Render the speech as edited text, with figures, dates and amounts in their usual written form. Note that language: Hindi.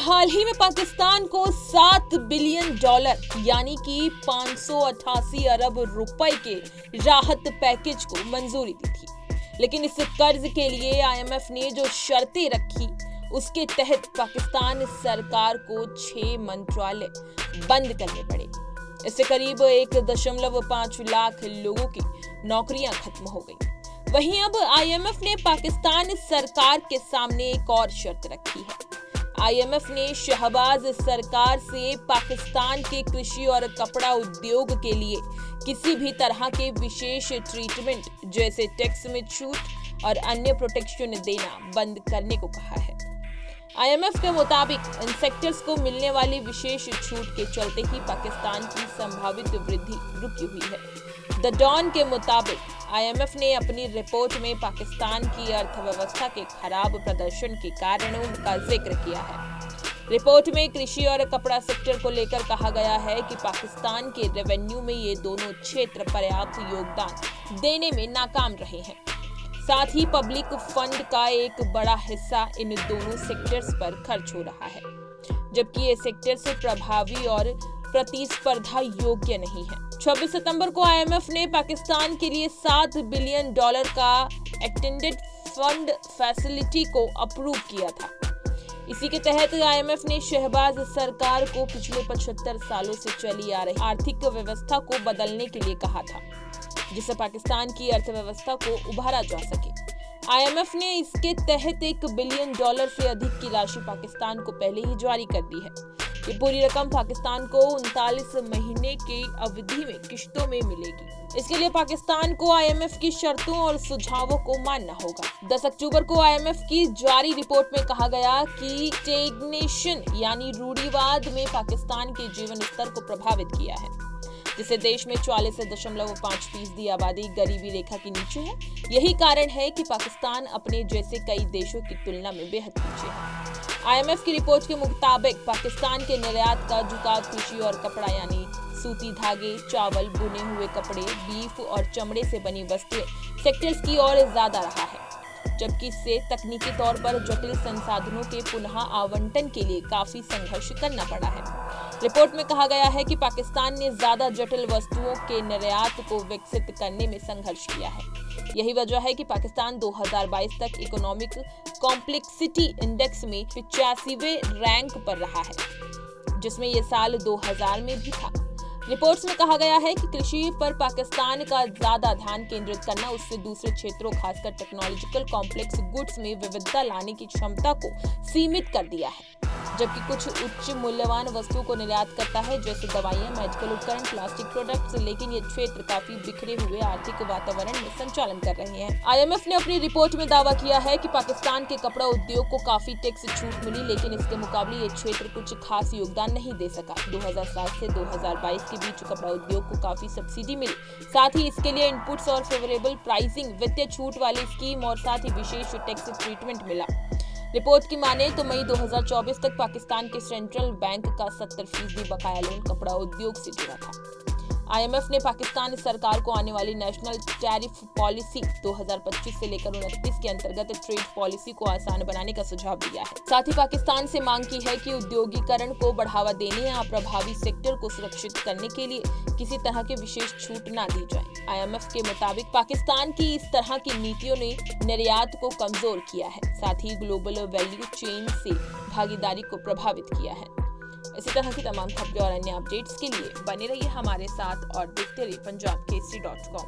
हाल ही में पाकिस्तान को $7 बिलियन यानी कि 588 अरब रुपए के राहत पैकेज को मंजूरी दी थी, लेकिन इस कर्ज के लिए IMF ने जो शर्तें रखी उसके तहत पाकिस्तान सरकार को 6 मंत्रालय बंद करने पड़े। इससे करीब 1.5 लाख लोगों की नौकरियां खत्म हो गई। वहीं अब IMF ने पाकिस्तान सरकार के सामने एक और शर्त रखी है। IMF ने शहबाज सरकार से पाकिस्तान के कृषि और कपड़ा उद्योग के लिए किसी भी तरह के विशेष ट्रीटमेंट जैसे टैक्स में छूट और अन्य प्रोटेक्शन देना बंद करने को कहा है। IMF के मुताबिक इन सेक्टर्स को मिलने वाली विशेष छूट के चलते ही पाकिस्तान की संभावित वृद्धि रुकी हुई है। द डॉन के मुताबिक IMF ने अपनी रिपोर्ट में पाकिस्तान की अर्थव्यवस्था के खराब प्रदर्शन के कारणों का जिक्र किया है। रिपोर्ट में कृषि और कपड़ा सेक्टर को लेकर कहा गया है कि पाकिस्तान के रेवेन्यू में ये दोनों क्षेत्र पर्याप्त योगदान देने में नाकाम रहे हैं। साथ ही पब्लिक फंड का एक बड़ा हिस्सा इन दोनों सेक्टर्स पर खर्च हो रहा है, जबकि ये सेक्टर्स प्रभावी और प्रतिस्पर्धा योग्य नहीं है। 26 सितंबर को IMF ने पाकिस्तान के लिए $7 बिलियन का एक्सटेंडेड फंड फैसिलिटी को अप्रूव किया था। इसी के तहत IMF ने शहबाज सरकार को पिछले 75 सालों से चली आ रही आर्थिक व्यवस्था को बदलने के लिए कहा था, जिससे पाकिस्तान की अर्थव्यवस्था को उभारा जा सके। IMF ने इसके तहत $1 बिलियन से अधिक की राशि पाकिस्तान को पहले ही जारी कर दी है। ये पूरी रकम पाकिस्तान को 39 महीने की अवधि में किश्तों में मिलेगी। इसके लिए पाकिस्तान को IMF की शर्तों और सुझावों को मानना होगा। 10 अक्टूबर को IMF की जारी रिपोर्ट में कहा गया कि स्टैग्नेशन यानी रूढ़िवाद में पाकिस्तान के जीवन स्तर को प्रभावित किया है, जिससे देश में 44.5% आबादी गरीबी रेखा के नीचे है। यही कारण है कि पाकिस्तान अपने जैसे कई देशों की तुलना में बेहद पीछे है। IMF की रिपोर्ट के मुताबिक पाकिस्तान के निर्यात का झुकाव कृषि और कपड़ा यानी सूती धागे, चावल, बुने हुए कपड़े, बीफ और चमड़े से बनी वस्तुएं सेक्टर्स की ओर ज्यादा रहा है, जबकि इससे तकनीकी तौर पर जटिल संसाधनों के पुनः आवंटन के लिए काफी संघर्ष करना पड़ा है। रिपोर्ट में कहा गया है कि पाकिस्तान ने ज्यादा जटिल वस्तुओं के निर्यात को विकसित करने में संघर्ष किया है। यही वजह है कि पाकिस्तान 2022 तक इकोनॉमिक कॉम्प्लेक्सिटी इंडेक्स में 85वें रैंक पर रहा है, जिसमें यह साल 2000 में भी था। रिपोर्ट्स में कहा गया है कि कृषि पर पाकिस्तान का ज्यादा ध्यान केंद्रित करना उससे दूसरे क्षेत्रों खासकर टेक्नोलॉजिकल कॉम्प्लेक्स गुड्स में विविधता लाने की क्षमता को सीमित कर दिया है, जबकि कुछ उच्च मूल्यवान वस्तुओं को निर्यात करता है जैसे दवाइयां, मेडिकल उपकरण, प्लास्टिक प्रोडक्ट्स। लेकिन ये क्षेत्र काफी बिखरे हुए आर्थिक वातावरण में संचालन कर रहे हैं। IMF ने अपनी रिपोर्ट में दावा किया है कि पाकिस्तान के कपड़ा उद्योग को काफी टैक्स छूट मिली, लेकिन इसके मुकाबले ये क्षेत्र कुछ खास योगदान नहीं दे सका। 2007 से 2022 के बीच कपड़ा उद्योग को काफी सब्सिडी मिली। साथ ही इसके लिए इनपुट्स और फेवरेबल प्राइसिंग, वित्तीय छूट वाली स्कीम और साथ ही विशेष टैक्स ट्रीटमेंट मिला। रिपोर्ट की माने तो मई 2024 तक पाकिस्तान के सेंट्रल बैंक का 70% बकाया लोन कपड़ा उद्योग से जुड़ा था। IMF ने पाकिस्तान सरकार को आने वाली नेशनल टैरिफ पॉलिसी 2025 से लेकर 29 के अंतर्गत ट्रेड पॉलिसी को आसान बनाने का सुझाव दिया है। साथ ही पाकिस्तान से मांग की है कि उद्योगीकरण को बढ़ावा देने या प्रभावी सेक्टर को सुरक्षित करने के लिए किसी तरह के विशेष छूट न दी जाए। IMF के मुताबिक पाकिस्तान की इस तरह की नीतियों ने निर्यात को कमजोर किया है, साथ ही ग्लोबल वैल्यू चेन से भागीदारी को प्रभावित किया है। इसी तरह की तमाम खबरें और अन्य अपडेट्स के लिए बने रहिए हमारे साथ और देखते रहिए punjabkesari.com।